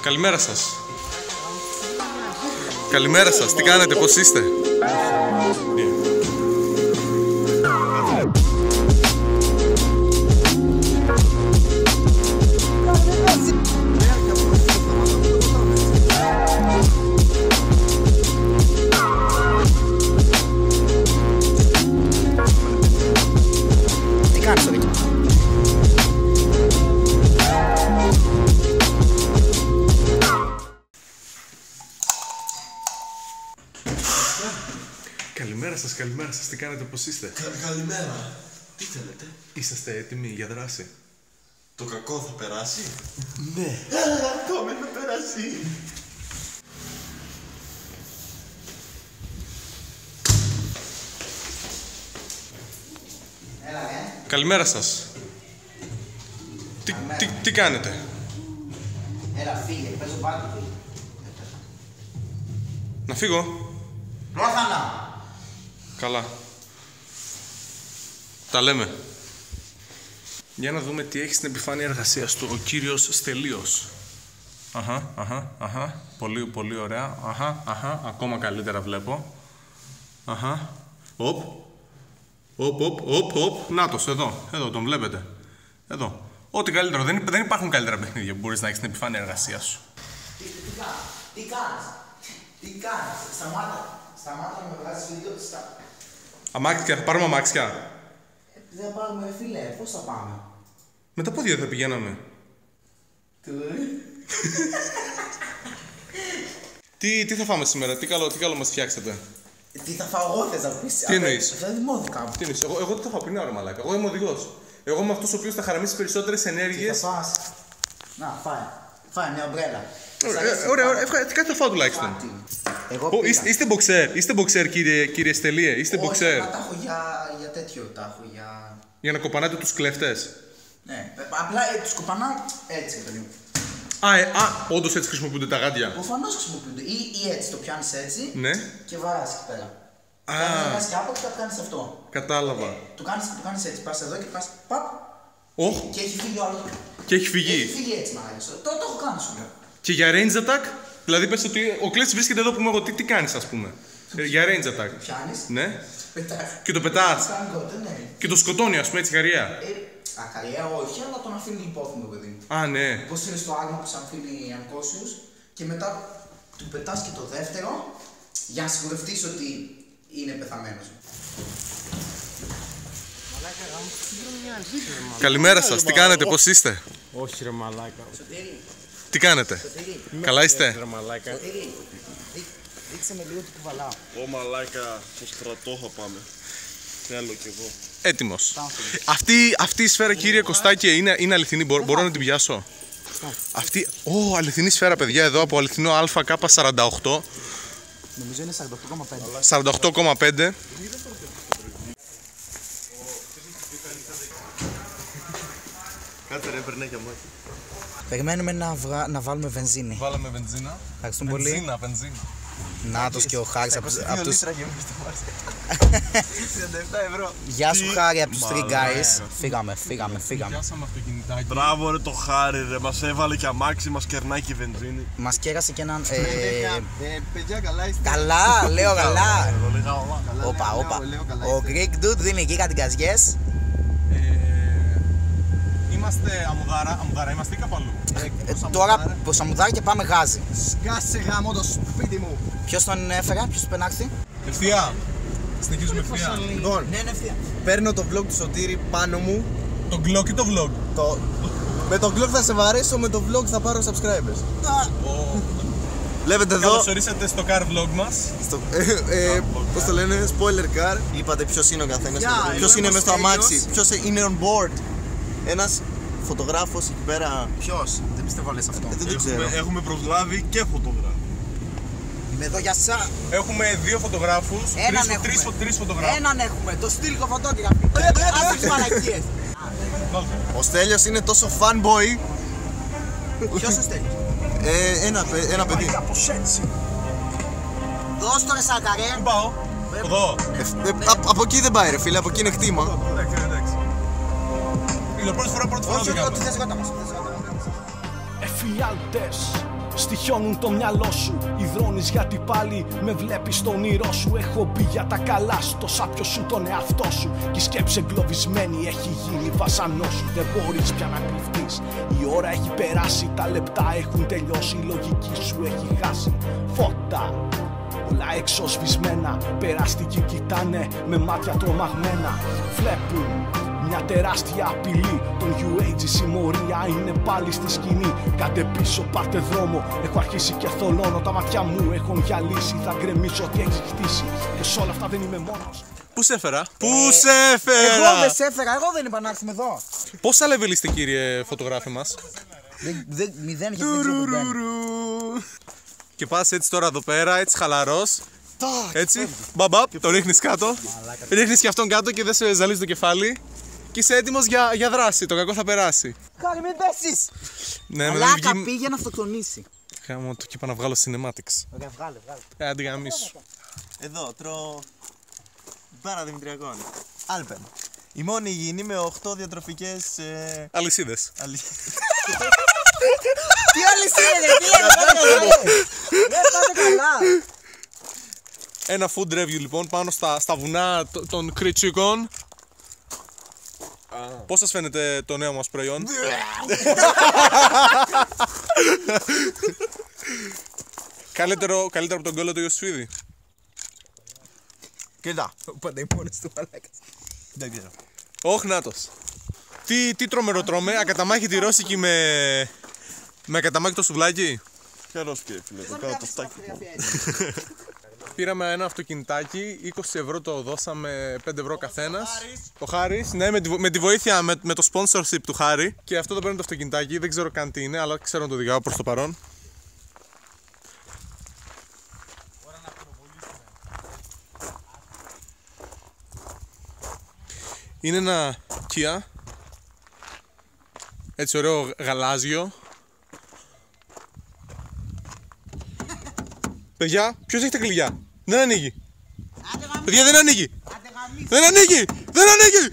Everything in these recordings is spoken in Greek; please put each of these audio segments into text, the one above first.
Καλημέρα σας. Καλημέρα σας, τι κάνετε, πώς είστε? Καλημέρα σας, τι κάνετε, πώς είστε? Καλημέρα. Τι θέλετε? Είσαστε έτοιμοι για δράση? Το κακό θα περάσει? Ναι. Ακόμα θα περάσει. Καλημέρα σας. Τι κάνετε? Έλα, φύγε, παίζω πάλι. Να φύγω? Πρόθανα! Καλά. Τα λέμε. Για να δούμε τι έχει στην επιφάνεια εργασίας του ο κύριος Στελίος. Αχα. Πολύ ωραία. Αχα. Ακόμα καλύτερα βλέπω. Αχα. Οπ. Νάτος, εδώ τον βλέπετε. Εδώ. Ό,τι καλύτερο. Δεν υπάρχουν καλύτερα παιχνίδια που μπορείς να έχεις στην επιφάνεια εργασίας σου. Τι κάνεις, σταμάτα να με βγάζεις βίντεο, Αμάξια, θα πάρουμε αμάξια. Δεν θα πάρουμε, φίλε, πώς θα πάμε? Με τα πόδια θα πηγαίναμε. Τι θα φάμε σήμερα, τι καλό μας φτιάξετε? Τι θα φάω εγώ, θες να πεις? Τι εννοείς? Θα δημόθηκα. Τι εννοείς, εγώ τι θα φάω, πριν ώρα μαλάκα. Εγώ είμαι οδηγός. Εγώ είμαι αυτός ο οποίος θα χαραμίσει περισσότερες ενέργειες. Τι θα φας? Να, φάει μια ομπρέλα. Ωραία, κάτι θα φάω τουλάχιστον. Είστε μποξέρ, κύριε Στελίε, είστε μποξέρ? Όχι, τα έχω για τέτοιο, τα έχω για... Για να κοπανάτε τους κλέφτες? Ναι, απλά τους κοπανάω έτσι, παιδί μου. Όντως έτσι χρησιμοποιούνται τα γάντια? Προφανώς χρησιμοποιούνται, ή έτσι, το πιάνεις έτσι, ναι, και βάζεις εκεί πέρα. Αν κάνεις και άπαξ, θα κάνεις αυτό. Κατάλαβα. Το κάνεις έτσι, πας εδώ και πας, παπ, και έχει φύγει ο άλλος. Και έχει φυγεί. Έχει φύγει έτσι, μάλιστα. Το έχω κάνει σου λέω. Και για range attack, δηλαδή πες ότι ο κλέφτης βρίσκεται εδώ που είμαι εγώ, τι κάνεις ας πούμε? Για range attack. Πιάνεις, Ναι. πετάς. Και το πετάς. Ναι. Και το σκοτώνει ας πούμε έτσι χαρία. Ακαριά όχι, αλλά τον αφήνει υπόθυμο, παιδί μου. Α, ναι. Πώς είναι στο άγμα που σε αφήνει αγκόσιους και μετά του πετάς και το δεύτερο για να σιγουρευτείς ότι είναι πεθαμένος. Καλημέρα σας, τι κάνετε, πώς είστε? Όχι ρε μαλάκα. Τι κάνετε? Καλά είστε? Ρε μαλάκα. Δείξε με λίγο τι κουβαλάω. Ω μαλάκα, στο στρατό θα πάμε. Θέλω κι εγώ. Έτοιμος. Αυτή η σφαίρα, κύριε Κωστάκη, είναι αληθινή, μπορώ να την πιάσω? Αυτή, αληθινή σφαίρα, παιδιά, εδώ από αληθινό ΑΚ48. Νομίζω είναι 48,5. Κάτσε ρε, περνέκια μου. Περιμένουμε να βάλουμε βενζίνη. Βάλαμε βενζίνα. Ευχαριστούμε πολύ. Βενζίνα. Νάτος και ο Χάρης από τους... 37 ευρώ. Γεια σου Χάρη από τους 3 guys. Φύγαμε. Πιάσαμε αυτοκινητάκι. Μπράβο ρε το Χάρη ρε, μας έβαλε και αμάξι, μας κερνάει και βενζίνη. Μας κέρασε και έναν... Παιδιά καλά είστε? Καλά, λέω καλά. Όπα. Ο Greek Dude δίνει εκεί κάτι καζιές. Είμαστε αμουδάρα είμαστε ή κάπου αλλού? Τώρα προς αμουδάρα και πάμε γάζι. Σκάσε γάμο το σπίτι μου. Ποιος τον έφερε, ποιος τον πενάξει? Ευθεία. Συνεχίζουμε ευθεία. Λοιπόν, Ναι, είναι ευθεία. παίρνω το vlog του Σωτήρη πάνω μου. Το Glock ή το vlog? Με το vlog θα σε βαρέσω, με το vlog θα πάρω subscribers. Βλέπετε εδώ. Καλώς ορίσατε στο car vlog μας. Πώς το λένε, spoiler car. Είπατε ποιος είναι ο καθένας. Ποιος είναι μες στο αμάξι. Ποιος είναι on board. Ένας φωτογράφος εκεί πέρα. Ποιος? Δεν πιστεύω λες αυτό. Δεν το ξέρω. Έχουμε προσλάβει και φωτογράφο. Είμαι εδώ για σας. Έχουμε 2 φωτογράφους. Τρεις φωτογράφους. Έναν έχουμε, το στήλικο φωτόγραφο. Άσε τις μαλακίες. Ο Στέλιος είναι τόσο fanboy. Ποιος ο Στέλιος? Ένα παιδί. Δώσ' το ρε σακαρέ. Πού πάω? Εδώ. Από εκεί δεν πάει ρε φίλε, από εκεί είναι κτήμα. Εντάξει. Είναι πρώτη φορά Όχι, οδηγάμε. ό,τι θες εγώ τα μας. Εφιάλτες στοιχιώνουν το μυαλό σου. Υδρώνεις γιατί πάλι με βλέπεις στο όνειρό σου. Έχω μπει για τα καλά στο σάπιο σου τον εαυτό σου. Και η σκέψη εγκλωβισμένη έχει γίνει βασανό σου. Δεν μπορείς πια να κρυφτείς. Η ώρα έχει περάσει, τα λεπτά έχουν τελειώσει. Η λογική σου έχει χάσει. Φώτα, όλα έξω σβησμένα. Περάστικοι κοιτάνε με μάτια τρομαγμένα. Βλέπουν μια τεράστια απειλή. Τον UAG η συμμορία είναι πάλι στη σκηνή. Κάντε πίσω, πάρτε δρόμο. Έχω αρχίσει και θολώνω. Τα μάτια μου έχουν γυαλίσει. Θα γκρεμίσω ό,τι έχει χτίσει. Και σε όλα αυτά δεν είμαι μόνος. Πού σε έφερα, πού σε έφερα! Εγώ δεν σε έφερα, εγώ δεν είπα να έρθουμε εδώ. Πόσα level είστε, κύριε φωτογράφε μας? 0 γιατί δεν ξέρω που μπαίνει. Και πας έτσι τώρα εδώ πέρα, έτσι χαλαρός. Έτσι, μπαμπαπ, το ρίχνεις κάτω. Ρίχνεις και αυτόν κάτω και δεν σε ζαλίζει το κεφάλι. Και είσαι έτοιμος για δράση, το κακό θα περάσει. Χάρη, μην πέσεις! Ναι, Μαλάκα πήγε να αυτοκτονήσει. Χάμω το και είπα να βγάλω cinematics. Ωραία, βγάλε. Άντε γαμίσου. Εδώ τρώω μπάρα δημητριακών. Άλπεν. Η μόνη υγιεινή με 8 διατροφικές Αλυσίδες. Τι αλυσίδες, τι λέτε, δεν πάτε καλά. Ένα food review λοιπόν πάνω στα βουνά των Κριτσικών. Πώς σας φαίνεται το νέο μας προϊόν? Καλύτερο από τον κόλλο του Ιωσφίδη. Κοίτα. Πάντα οι μόνες του μαλάκας. Δεν ξέρω. Όχ, νάτος. Τι τρομερό τρώμε, ακαταμάχητη ρώσικη με ακαταμάχητο σουβλάκι. Ποια ρώσικη, φίλε, το κάνω το φτάκι. Πήραμε ένα αυτοκινητάκι, 20 ευρώ το δώσαμε, 5 ευρώ καθένας. Το Χάρης, ναι, με τη βοήθεια, με το sponsorship του Χάρη. Και αυτό το παίρνει το αυτοκινητάκι, δεν ξέρω καν τι είναι, αλλά ξέρω να το οδηγάω προς το παρόν. Είναι ένα Kia. Έτσι ωραίο γαλάζιο. Παιδιά, ποιος έχει τα κλειδιά? Δεν ανοίγει. Παιδιά, δεν ανοίγει. Δεν ανοίγει. Δεν ανοίγει.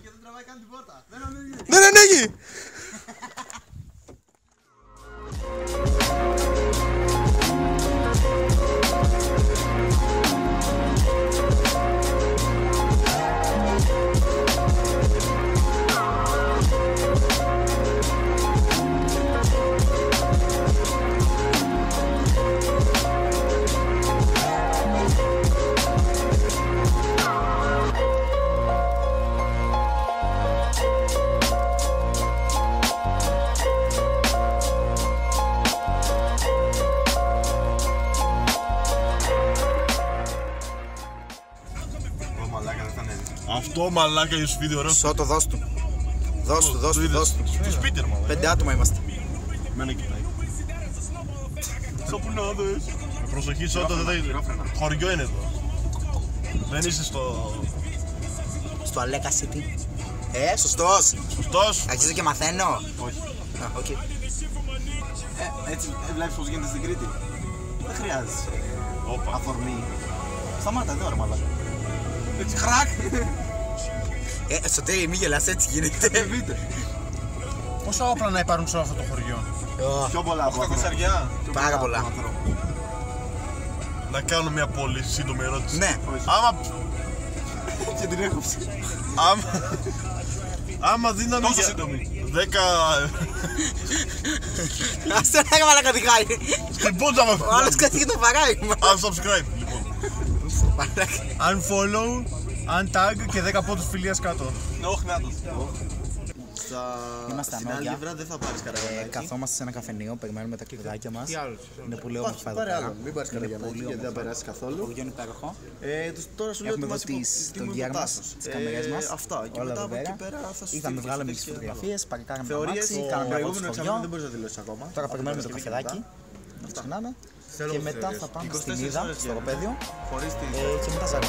και δεν τραβάει καν την πόρτα. Δεν ανοίγει. Αυτό μαλάκα για σπίτι ωραίο. Σώτο, δώσ' του. Δώσ' του. Στο σπίτι ρε μαλάκα. 5 άτομα είμαστε. Μένα κοιτάει. Σαπουνάδες. Με προσοχή Σώτο, χωριό είναι εδώ. Δεν είσαι Στο Αλέκα City. Σωστός. Σωστός. Αρχίζω και μαθαίνω. Όχι. Οκ. Έτσι βλέπεις πως γίνεται στην Κρήτη. Δεν χρειάζεσαι αφορμή. Σταμάτα εδώ ρε μαλάκα. Έτσι χρακ. Σωτήρη, μη γελάς, έτσι γίνεται. Πόσα όπλα να υπάρχουν σε αυτό το χωριό? Πιο πολλά από αυτό. Πάρα πολλά. Να κάνω μια πολύ σύντομη ερώτηση. Ναι. Άμα. Και την έκοψε. Άμα δίναμε. Τόσο σύντομη. 10. Ας δεν έκανα να κατηγάει. Στην πόντσα μας. Ο άλλος κρατεί και το παράδειγμα. Unsubscribe λοιπόν. Unfollow, untag και 10 πόντους φιλίας κάτω. Όχι, νάτος. Είμαστε Στην άλλη ανώδια. πλευρά δεν θα πάρεις καραγιανάκι. Καθόμαστε σε ένα καφενείο, περιμένουμε τα κλειδάκια μας. Είναι πολύ Όχι, όμορφα εδώ πάρε πέρα. άλλο. Μην πάρεις καραγιανάκι γιατί δεν θα περάσεις καθόλου. Το χωριό είναι υπέροχο. Τώρα σου λέω Έχουμε ότι εδώ μας τον γέρ μας, τις κάμερες μας. Αυτά. Και Όλα μετά εδώ από εκεί πέρα. πέρα θα σου Ήρθαμε, στείλω βγάλαμε και τις τέτοια. φωτογραφίες, παρκάραμε το Θεωρίες, αμάξι, το κάναμε μια βόλτα προηγούμενο στο εξάμηνο χωριό. δεν μπορείς να δηλώσεις ακόμα. Τώρα περιμένουμε το καφεδάκι. Να το ξεχνάμε. Και μετά θα πάμε στην Ίδα, στο Ροπέδιο. Χωρίς τη... Και μετά Ζάρι.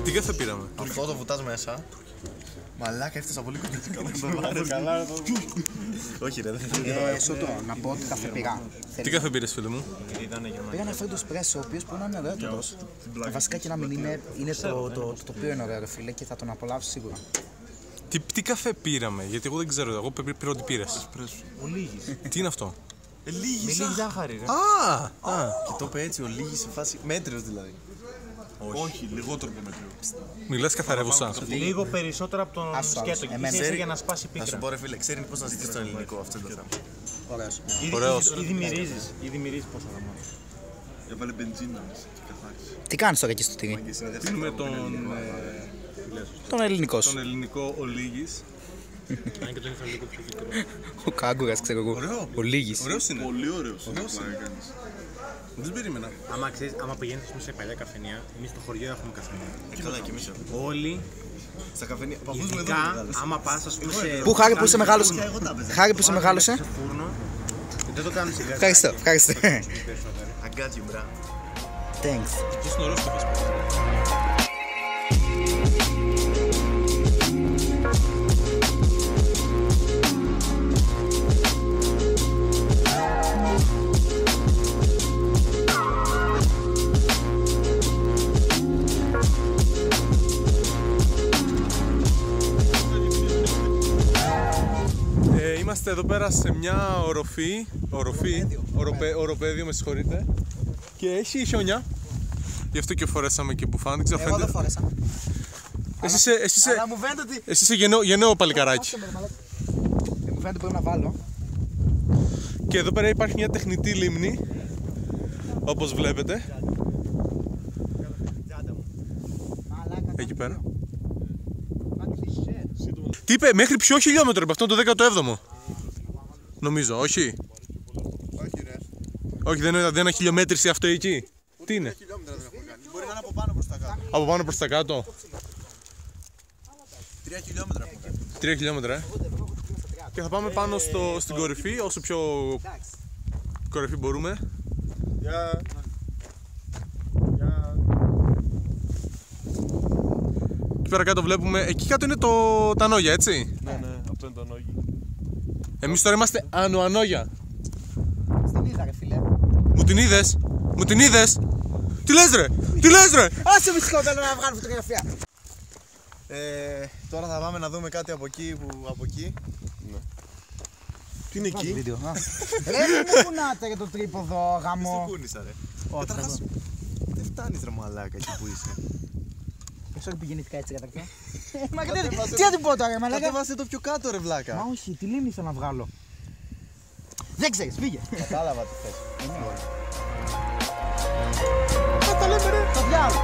Τι καφέ πήραμε? Αυτό το βουτάς μέσα. Μαλάκα έφτασα πολύ κοντά. Καλά. Όχι ρε, Σωτό, να πω ότι καφέ πήγα. Τι καφέ πήρες, φίλε μου? Πήγα ένα φρέντο εσπρέσο, ο οποίος μπορεί να είναι ωραίος. Βασικά και να μην είναι το οποίο είναι ωραίο, ρε φίλε, και θα τον απολαύσει σίγουρα. Τι καφέ πήραμε, γιατί εγώ δεν ξέρω. Εγώ πήρα ό,τι πήρες. Ο Λίγης. Τι είναι αυτό? Με λίγη ζάχαρη, ρε. Και το είπε έτσι ο Λίγης σε φάση μέτριος δηλαδή. Όχι, λιγότερο από μέτριο. Μιλάς καθαρεύουσα. Λίγο περισσότερο από τον σκέτο. Και ξέρει για να σπάσει Να σου πίκρα. πω ρε φίλε, ξέρει πώς να ζητήσει τον ελληνικό, αυτό είναι το θέμα. Ωραίος. Ωραίος. Ήδη μυρίζεις πόσο θα μάθει. Έβαλε μπενζίνα μέσα και καθάρισε. Τι κάνεις τώρα εκεί στο τυρί? Πίνουμε Τον ελληνικό σου. τον ελληνικό ο Λίγης. Αν και τον είχα λίγο πιο μικρό. Ο κάγκουρας, ξέρω εγώ. Ωραίο. Ο Λίγης. Ωραίος είναι. Πολύ ωραίος. Ωραίος είναι. Δεν περίμενα. Άμα πηγαίνεις σε παλιά καφενεία, εμείς στο χωριό έχουμε καφενεία. Καλά και εμείς. Όλοι, Στα καφενεία. Παππούς μου εδώ ειδικά, μεγάλος. άμα πας ας πούμε σε Πού Χάρη που είσαι μεγάλος? Εγώ τα έπαιζα. Χάρη που είσαι μεγάλωσε. φούρνο, δεν το κάνουν σιγά. Ευχαριστώ, ευχαριστώ. I got you, bra. Thanks. Αυτός είναι ωραίος καφές. Είμαστε εδώ πέρα σε μια οροπέδιο, με συγχωρείτε. Και έχει χιόνια. Γι' αυτό και φορέσαμε και μπουφάν. Δεν ξέρω, Εγώ δεν φαίνεται. φόρεσα. Αλλά μου φαίνεται ότι... Εσύ είσαι γενναίο παλικαράκι. Μου φαίνεται πρέπει να βάλω. Και εδώ πέρα υπάρχει μια τεχνητή λίμνη. Όπως βλέπετε. Εκεί πέρα. Τι είπε, μέχρι ποιο χιλιόμετρο είπε αυτό, το 17ο. Νομίζω, όχι. Όχι, δεν είναι ένα χιλιόμετρηση αυτό εκεί. Τι είναι? Χιλιόμετρα δεν έχουμε κάνει. Μπορεί να είναι από πάνω προς τα κάτω. Από πάνω προς τα κάτω. 3 χιλιόμετρα έχουμε κάνει. 3 χιλιόμετρα, Και θα πάμε πάνω στην κορυφή, όσο πιο κορυφή μπορούμε. Εκεί πέρα κάτω βλέπουμε, εκεί κάτω είναι τα Νόγια, έτσι. Ναι, αυτό είναι το νόγι. Εμείς τώρα είμαστε Ανόγια. Στην είδα ρε φίλε. Μου την είδες? Μου την είδες? Τι λες ρε? Τι λες ρε? Άσε με σηκώ, θέλω να βγάλω φωτογραφία. Τώρα θα πάμε να δούμε κάτι από εκεί από εκεί. Τι είναι εκεί? Βίντεο. Ρε μην με κουνάτε για το τρίποδο Στο γαμό. κούνησα ρε. Καταρχάς, δεν φτάνεις ρε μαλάκα εκεί που είσαι. Πες όχι πηγεννητικά έτσι καταρχά. Μα τι θα την πω τώρα μαλάκα. Κατέβασε το πιο κάτω ρε βλάκα. Μα όχι, τη λίμνη θέλω να βγάλω. Δεν ξέρεις, φύγε. Κατάλαβα τι θες. Τα λέμε ρε. Το διάλο.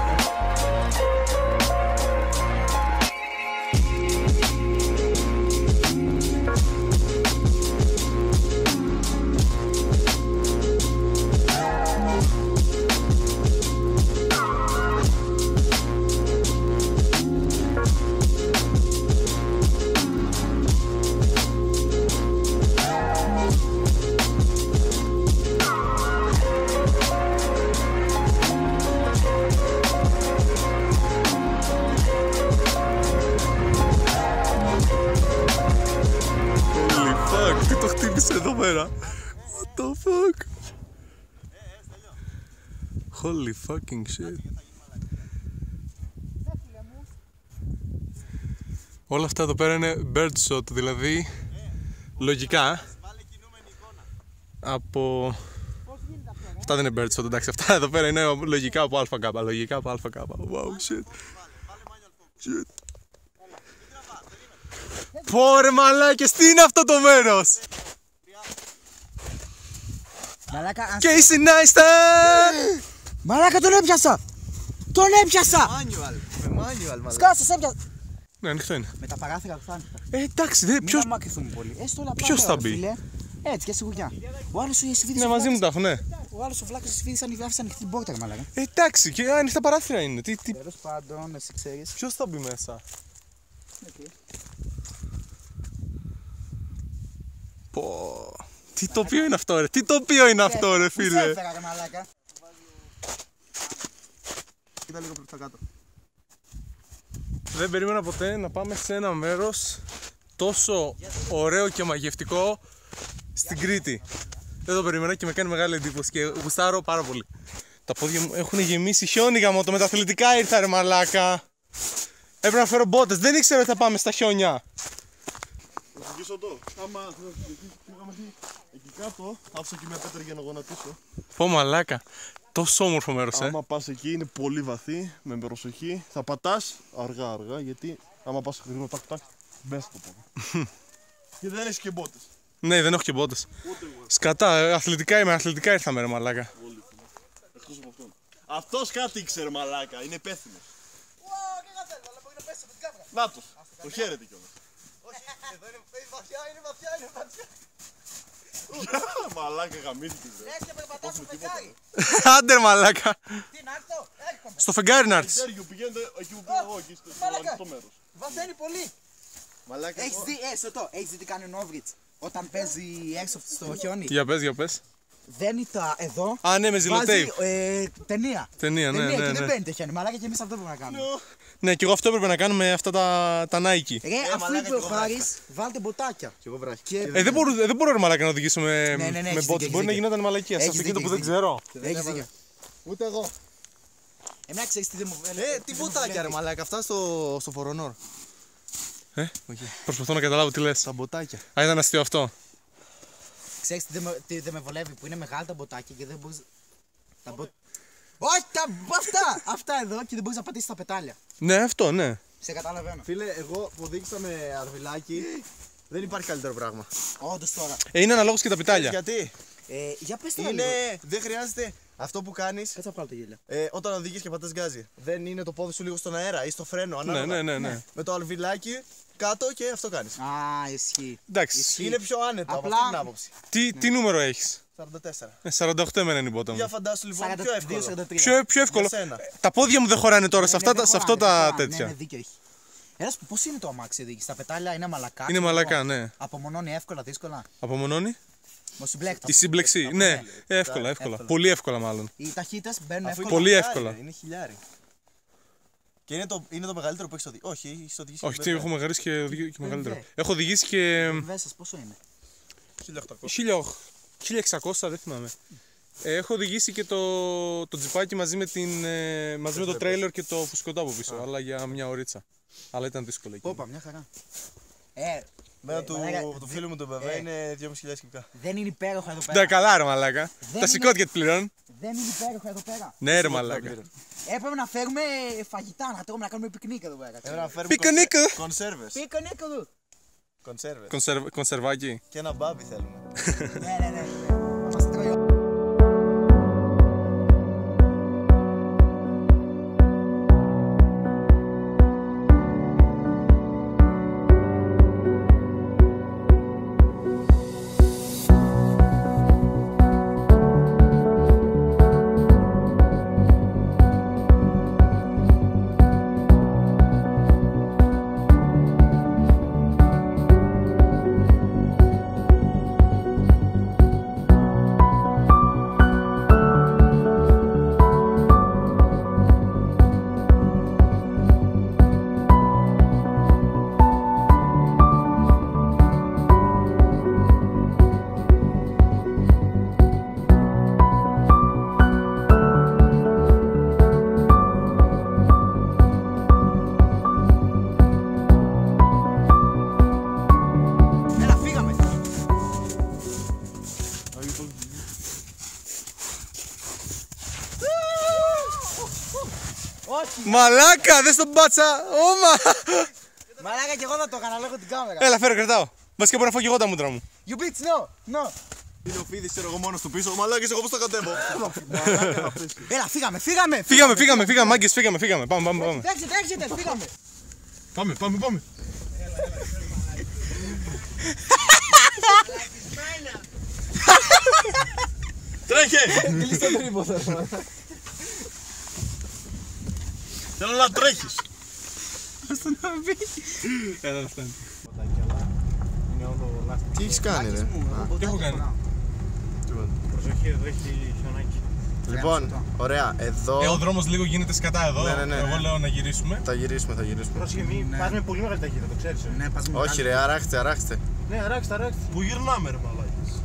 Τι το χτύπησε εδώ πέρα? What the fuck? Holy fucking shit. Όλα αυτά εδώ πέρα είναι bird shot, δηλαδή λογικά από... Αυτά δεν είναι bird shot, εντάξει, αυτά εδώ πέρα είναι λογικά από ΑΚ, λογικά από ΑΚ. Wow, shit. Shit. Πόρε μαλάκες, τι είναι αυτό το μέρος? Μαλάκα, αν... Casey Neistat! Μαλάκα τον έπιασα! Τον έπιασα! Manual. Με manual μαλάκα. Σκάσε, σε έπιασα! Ναι, ανοιχτό είναι. Με τα παράθυρα που θα άνοιχτα. Εντάξει, Μην ποιος... αμακρυθούμε πολύ. Έστω όλα Ποιος απλά, θα μπει? φίλε. Έτσι και σιγουριά. Ο άλλος ο Σιφίδης. Ναι, μαζί μου τα έχω, ναι. Ο άλλος ο Βλάκος ο Σιφίδης άφησε ανοιχτή την πόρτα, ρε μαλάκα. Εντάξει, και ανοιχτά παράθυρα είναι. Τέλος πάντων, εσύ ξέρεις. Ποιος θα μπει μέσα? Πω. Τι τοπίο είναι αυτό ρε, τι τοπίο είναι αυτό ρε φίλε. Έφερα, ρε μαλάκα. Κοίτα λίγο προς τα κάτω. Δεν περίμενα ποτέ να πάμε σε ένα μέρος τόσο ωραίο και μαγευτικό στην Κρήτη. Δεν το περίμενα και με κάνει μεγάλη εντύπωση και γουστάρω πάρα πολύ. Τα πόδια μου έχουν γεμίσει χιόνι γαμώ, το μεταθλητικά ήρθα ρε μαλάκα. Έπρεπε να φέρω μπότες, δεν ήξερα ότι θα πάμε στα χιόνια. Να ζυγίσω το. Άμα εκεί κάτω, άφησα και μια πέτρα για να γονατίσω. Πω μαλάκα, τόσο όμορφο μέρος Άμα πας εκεί είναι πολύ βαθύ, με προσοχή. Θα πατάς αργά γιατί άμα πας γρήγορα τάκ τάκ, μπες το πόδι. Και δεν έχεις και μπότες. Ναι, δεν έχω και μπότες. Σκατά, αθλητικά ήρθαμε ρε μαλάκα. Εκτός από αυτόν. Αυτός κάτι ήξερε μαλάκα, είναι υπεύθυνος. Νάτος, το χαίρεται κιόλας. Όχι, εδώ είναι βαθιά, είναι βαθιά. Μαλάκα γαμήθηκες ρε. Έτσι περπατάς στο φεγγάρι. Άντε ρε μαλάκα. Τι να έρθω, έρχομαι. Στο φεγγάρι να έρθεις. Σέργιο, πηγαίνετε εκεί που πήγα εγώ, εκεί στο ανοιχτό μέρος. Βαθαίνει πολύ. Μαλάκα, Έχεις δει τι κάνει ο Νόβριτς όταν παίζει Airsoft στο χιόνι. Για πες. Δένει τα εδώ. Α, ναι, με ζηλοτέιπ. Ταινία. Ταινία, ναι. Και δεν μπαίνει το χιόνι. Μαλάκα και εμείς αυτό πρέπει να κάνουμε. Ναι, και εγώ αυτό έπρεπε να κάνω με αυτά τα Nike. Ρε, αφού είπε ο Χάρης, βάλτε μποτάκια. Κι εγώ βράχη. Δεν μπορώ ρε μαλάκα να οδηγήσω με έχεις bots. δίκιο, Μπορεί να γινόταν μαλακία. Σε Έχεις αυτοκίνητο δίκιο, που δεν ξέρω. Έχεις δίκιο. Ούτε εγώ. Εμένα ξέρεις τι δεν μου Τι μποτάκια ρε μαλάκα, αυτά στο φορονόρ. Προσπαθώ να καταλάβω τι λες. Τα μποτάκια. Α, ήταν αστείο αυτό. Ξέρεις τι δεν με βολεύει, που είναι μεγάλα τα μποτάκια και δεν μπορείς... Όχι, αυτά εδώ και δεν μπορείς να πατήσεις τα πετάλια. Ναι, αυτό, ναι. Σε καταλαβαίνω. Φίλε, εγώ που οδήγησα με αρβιλάκι, δεν υπάρχει καλύτερο πράγμα. Όντως τώρα. Είναι αναλόγως και τα πιτάλια. Γιατί Για πες τώρα λίγο. δεν χρειάζεται αυτό που κάνεις Κάτσε να βγάλω το γέλιο. όταν οδηγείς και πατάς γκάζι. Δεν είναι το πόδι σου λίγο στον αέρα ή στο φρένο, ανάλογα. Ναι. Με το αρβιλάκι κάτω και αυτό κάνεις. Α, ισχύει. Εντάξει. Είναι πιο άνετο από Απλά- αυτή την άποψη. Τι νούμερο έχεις? 44. 48 εμένα είναι η μπότα Για μου. φαντάσου λοιπόν πιο εύκολο. 42-43. Πιο εύκολο. Για σένα. Τα πόδια μου δεν χωράνε τώρα σε Ναι, αυτό τα Ναι, τέτοια. δίκιο έχει. Έλα, πώς είναι το αμάξι οδήγηση, τα πετάλια είναι μαλακά. Είναι μαλακά, ναι. Απομονώνει εύκολα, δύσκολα. Απομονώνει. Με συμπλέκτα. Η σύμπλεξη. Ναι, εύκολα. Πολύ εύκολα μάλλον. Οι ταχύτητες μπαίνουν Αφού εύκολα. είναι Πολύ χιλιάρι, εύκολα. ρε, Είναι χιλιάρι. Και είναι το μεγαλύτερο που έχεις οδηγήσει. Όχι, έχεις οδηγήσει. Όχι, και τι βέβαια. έχω μεγαλύτερο και οδηγεί και μεγαλύτερο. ναι. Έχω οδηγήσει και Βέσσας, πόσο είναι. 1800. 1600, δεν θυμάμαι. Έχω οδηγήσει και το τζιπάκι μαζί με το τρέιλερ και το φουσκωτό από πίσω, αλλά για μια ωρίτσα. Αλλά ήταν δύσκολο εκεί. Όπα, μια χαρά. Μένα μαλάκα, του φίλου μου τον βέβαια είναι 2.500 κυβικά. Δεν είναι υπέροχα εδώ Ναι, πέρα. καλά ρε μαλάκα. Τα είναι- σηκώτια τι πληρώνουν. Δεν είναι υπέροχα εδώ πέρα. Ναι ρε μαλάκα. Έπρεπε να φέρουμε φαγητά, να τρώμε, να κάνουμε πικνίκ εδώ πέρα. Έπρεπε να φέρουμε Πικνίκ. κονσέρβες. Πικνίκ εδώ. Κονσέρβες. Κονσερβάκι. Και ένα μπάμπι θέλουμε. Ναι. Μας τρώει. Έλα, φύγαμε. Όχι. Μαλάκα, δες τον μπάτσα. Ωμα. Μαλάκα και εγώ θα το έκανα λόγω την κάμερα. Έλα, φέρω, κρατάω. Βασικά μπορώ να φάω και εγώ τα μούτρα μου. You bitch, no. Είναι ο Φίδης, ξέρω εγώ μόνος του πίσω. Μαλάκες, εγώ πώς τα κατέβω. Έλα, φύγαμε. Φύγαμε, μάγκες, φύγαμε. Πάμε. Τρέξτε, φύγαμε. Πάμε. Τρέχε! Θέλω να τρέχεις. Έλα, φτάνει. Τι έχεις κάνει ρε. Τι έχω κάνει. Προσοχή, εδώ έχει χιονάκι. Λοιπόν, ωραία, εδώ Ο δρόμος λίγο γίνεται σκατά εδώ. Ναι. Εγώ λέω να γυρίσουμε. θα γυρίσουμε. Πρόσεχε, μην πας με πολύ μεγάλη ταχύτητα, το ξέρεις. Ναι, πας με Όχι ρε, αράξτε. Ναι, αράξτε. Πού γυρνάμε ρε μαλάκες.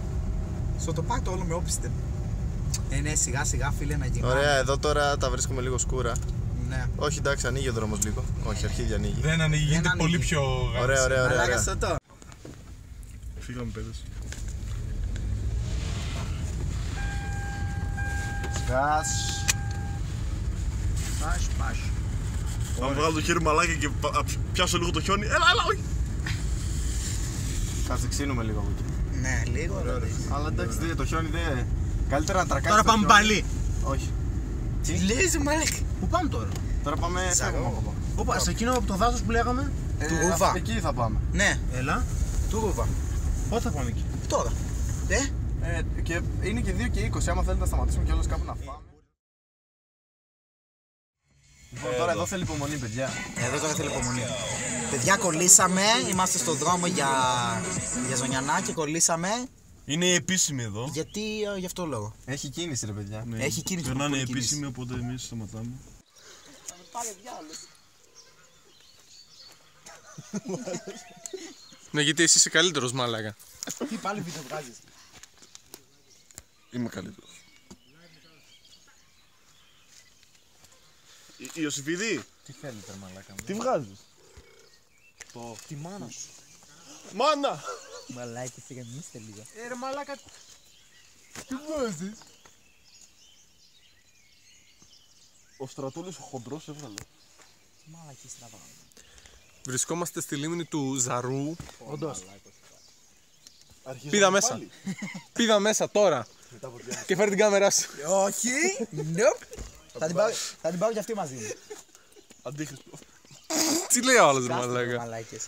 Στο τοπάκι όλο με όπιστε. Ναι, σιγά σιγά φίλε να γίνει. Ωραία, εδώ τώρα τα βρίσκουμε λίγο σκούρα. Ναι. Όχι, εντάξει, ανοίγει ο δρόμος λίγο. Όχι, αρχίδια ανοίγει. Δεν ανοίγει, γίνεται ανοίγει. πολύ πιο Ωραία, ωραία, ωραία. Μαλάκα ωραία. στο τώρα. Φύγαμε παιδες. Σκάς. Πας. Αν βγάλω το χέρι μαλάκα και πιάσω λίγο το χιόνι. Έλα, όχι! Κάτσε, ξύνουμε λίγο από εκεί. Ναι, λίγο. Αλλά εντάξει, το χιόνι δεν. Καλύτερα να τρακάρεις. Τώρα το πάμε χιόνι. πάλι. Όχι. Τι λες μαλάκα. Πού πάμε τώρα? Τώρα πάμε. Φεύγουμε από εδώ. Όπα, σε εκείνο από το δάσος που λέγαμε. Του Ρούβα. Εκεί θα πάμε. Ναι, Έλα. του Ρούβα. Πότε θα πάμε εκεί? Τώρα. Και είναι και 2 και 20. Άμα θέλετε να σταματήσουμε κιόλας κάπου να φάμε. Λοιπόν, τώρα εδώ θέλει υπομονή, παιδιά. Εδώ τώρα θέλει υπομονή. Παιδιά, κολλήσαμε. Είμαστε στο δρόμο για Ζωνιανά και κολλήσαμε. Είναι επίσημη εδώ. Γιατί, γι' αυτό λόγο. Έχει κίνηση, ρε παιδιά. Ναι. Έχει κίνηση. Περνάνε πολύ κίνηση. επίσημη, οπότε εμείς σταματάμε. Ναι, γιατί εσύ είσαι καλύτερος μάλακα. Τι πάλι βίντεο βγάζεις. Είμαι καλύτερος. Ιωσήφιδη, Τι θέλετε, μαλάκα μου. τι βγάζεις? Τη μάνα σου. Μάνα! Μαλάκι, φυγαμίστε λίγο. Ρε μαλάκα. Τι βάζεις. Ο Στρατούλης ο χοντρός έβγαλε. Μαλάκι, στραβά. Βρισκόμαστε στη λίμνη του Ζαρού. Όντως. Πήδα μέσα. Πήδα μέσα τώρα. Και φέρε την κάμερά σου. Όχι. Nope. Θα την πάω κι αυτή μαζί μου. Αντίχριστο. Τι λέει ο άλλος ρε μαλάκα. Μαλάκες.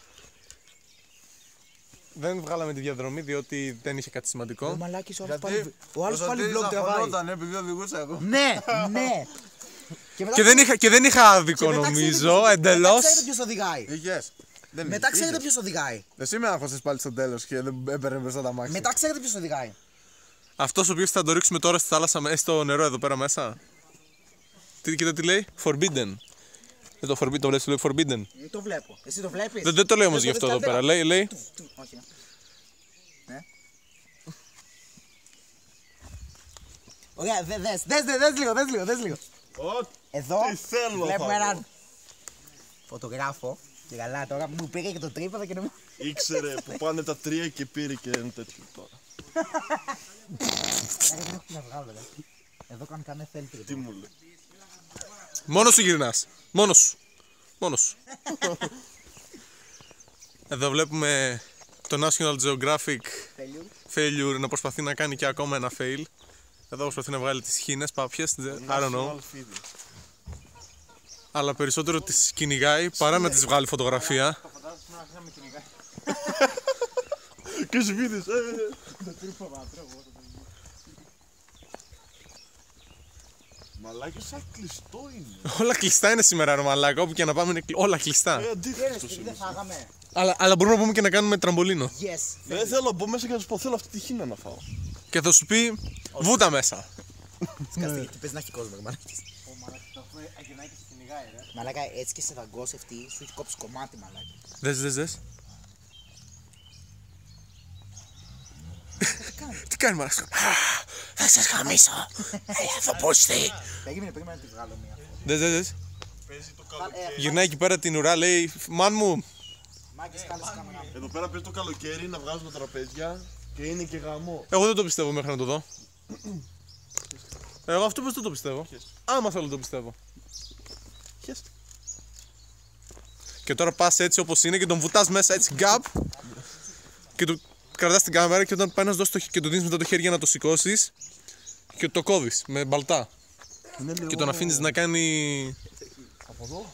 Δεν βγάλαμε τη διαδρομή διότι δεν είχε κάτι σημαντικό. Μαλάκης, ο άλλος πάλι vlog τραβάει. Επειδή οδηγούσα εγώ. Ναι, ναι. Και δεν είχα άδικο νομίζω, εντελώς. Μετά ξέρετε ποιος οδηγάει. Είχες. Μετά ξέρετε ποιος οδηγάει. Εσύ με άγχωσες πάλι στο τέλος και δεν έπαιρνε μπροστά τα μάξι. Μετά ξέρετε ποιος οδηγάει. Αυτός ο οποίος θα το ρίξουμε τώρα στη θάλασσα, στο νερό εδώ πέρα μέσα. Κοίτα τι λέει, forbidden. Δεν το forbidden, το λέει forbidden. Το βλέπω. Εσύ το βλέπεις. Δεν το λέει όμως γι' αυτό εδώ πέρα, λέει. Όχι. Ναι. Ωραία, δες λίγο. Εδώ τι θέλω βλέπουμε θα έναν φωτογράφο. Και καλά τώρα μου πήρε και το τρίποδο και νομίζω. Ήξερε που πάνε τα 3 και πήρε και ένα τέτοιο τώρα. Να βγάλω, εδώ κάνε θέλει. Τι μου λέει. Μόνος σου γυρνάς. Μόνος σου. Εδώ βλέπουμε το National Geographic failure να προσπαθεί να κάνει και ακόμα ένα fail. Εδώ προσπαθεί να βγάλει τις χήνες, πάπιες, I don't know. Αλλά περισσότερο τις κυνηγάει παρά να τις βγάλει φωτογραφία. Και σβήνεις. Μαλάκι σαν κλειστό είναι. Όλα κλειστά είναι σήμερα ρε μαλάκα, όπου και να πάμε είναι όλα κλειστά. Αντίχριστος είναι. Δεν φάγαμε. Αλλά μπορούμε να πούμε και να κάνουμε τραμπολίνο. Yes. Δεν θέλω να μπω μέσα και να σου πω θέλω αυτή τη χίνα να φάω. Και θα σου πει βούτα μέσα. Σκάστε γιατί παίζει να έχει κόσμο, μαλάκες. Μαλάκα, έτσι και σε δαγκώσει αυτή, σου έχει κόψει κομμάτι, μαλάκα. Δες. Τι κάνει μαλάκα. Θα σας χαμίσω. Θα πούστη. Περίμενε να τη βγάλω μία. Δες. Γυρνάει εκεί πέρα την ουρά, λέει μάν μου. Μάγκες, κάλεσε κάμερα. Εδώ πέρα παίζει το καλοκαίρι να βγάζουν τραπέζια και είναι και γαμό. Εγώ δεν το πιστεύω μέχρι να το δω. Εγώ αυτό πως δεν το πιστεύω. Άμα θέλω το πιστεύω. Και τώρα πας έτσι όπως είναι και τον βουτάς μέσα έτσι γκάπ. Και του κρατάς την κάμερα και όταν πάει να σου δώσει και του δίνεις μετά το χέρι για να το σηκώσεις. Και το κόβεις με μπαλτά. Και τον αφήνεις να κάνει... Από εδώ.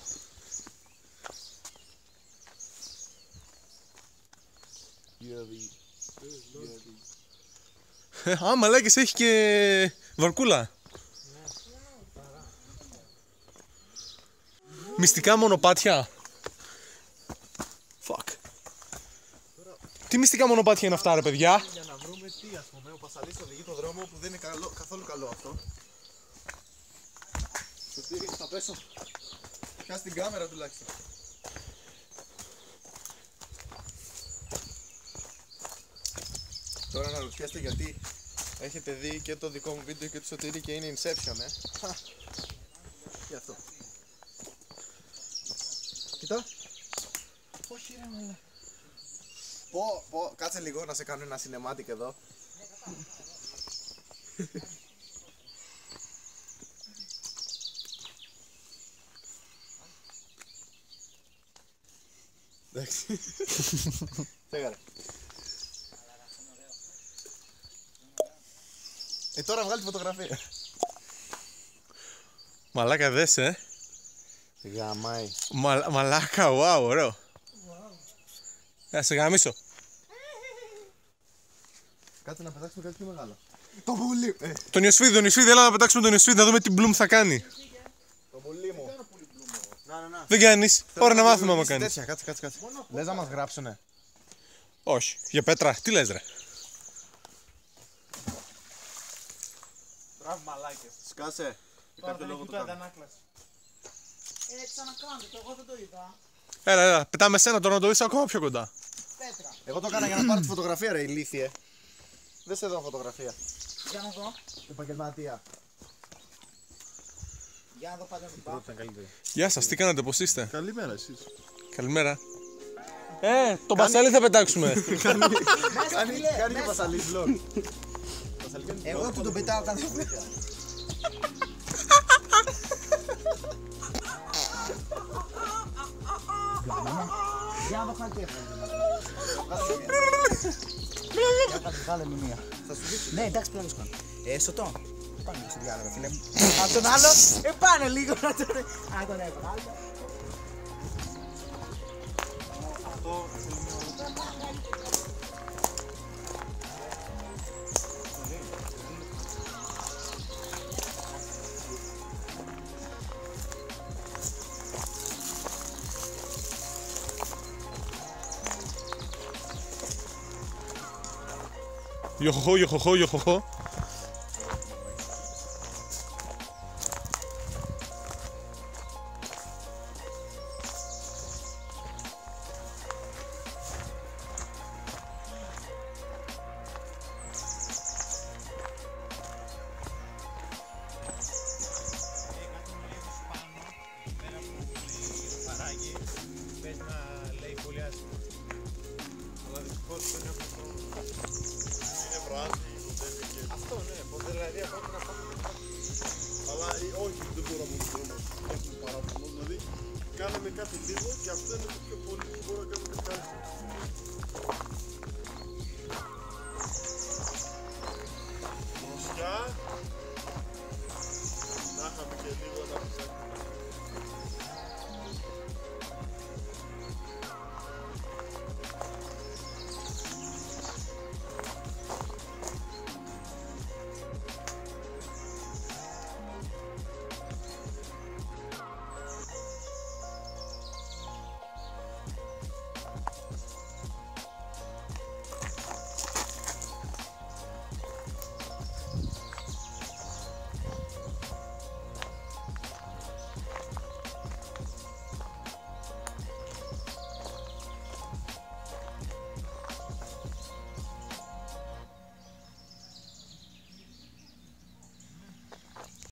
Μαλάκες έχει και βαρκούλα. Μυστικά μονοπάτια. Fuck. Τι μυστικά μονοπάτια είναι αυτά ρε παιδιά. Για να βρούμε τι, ας πούμε, ο Πασαλής οδηγεί το δρόμο που δεν είναι καθόλου καλό αυτό. Σωτήρι, θα πέσω. Πιάσει την κάμερα τουλάχιστον. Τώρα να ρωτιέστε γιατί Έχετε δει και το δικό μου βίντεο και του Σωτήρη και είναι Inception, Και αυτό. Κοίτα. Όχι ρε μαλάκα. Κάτσε λίγο να σε κάνω ένα cinematic εδώ. Εντάξει. Φέγαρε. Τώρα βγάλει τη φωτογραφία. Μαλάκα δες, Γαμάει. Μαλάκα, wow, ωραίο. Να σε γαμίσω. Κάτσε να πετάξουμε κάτι πιο μεγάλο. Το πουλί. Τον Ιωσφίδη, έλα να πετάξουμε τον Ιωσφίδη να δούμε τι Bloom θα κάνει. Το πουλί μου. Δεν κάνεις. Ωραία να μάθουμε άμα κάνεις. Κάτσε. Λες να μας γράψουνε. Όχι. Για πέτρα. Τι λες ρε. Σκάσε. Για κάποιο λόγο το κάνω. Ξανακάντε το, εγώ δεν το είδα. Έλα. Πετάμε σένα τώρα να το δεις ακόμα πιο κοντά. Πέτρα. Εγώ το έκανα για να πάρω τη φωτογραφία ρε ηλίθιε. Δεν σε δω φωτογραφία. Για να δω. Επαγγελματία. Για να δω πάντα με την Γεια σας, τι κάνετε, πώς είστε. Καλημέρα εσείς. Καλημέρα. Το Πασάλι θα πετάξουμε. Κάνει και Πασαλής vlog. Εγώ που τον πετάω κάθε φορά. Για να δω χαρτί Βγάλε με μία. Ναι, εντάξει, πλάνο κάνω. Σωτό. Πάμε στο διάλογο, φίλε μου. Από τον άλλο, πάνω λίγο να τον έβγαλω. Γιοχοχό. Αυτό ναι, ποδελαρία πάμε να πάμε. Αλλά όχι, δεν μπορώ να μου έχουμε παράπονο. Δηλαδή, κάναμε κάτι λίγο και αυτό είναι το πιο πολύ που μπορώ να κάνουμε κάτι άλλο.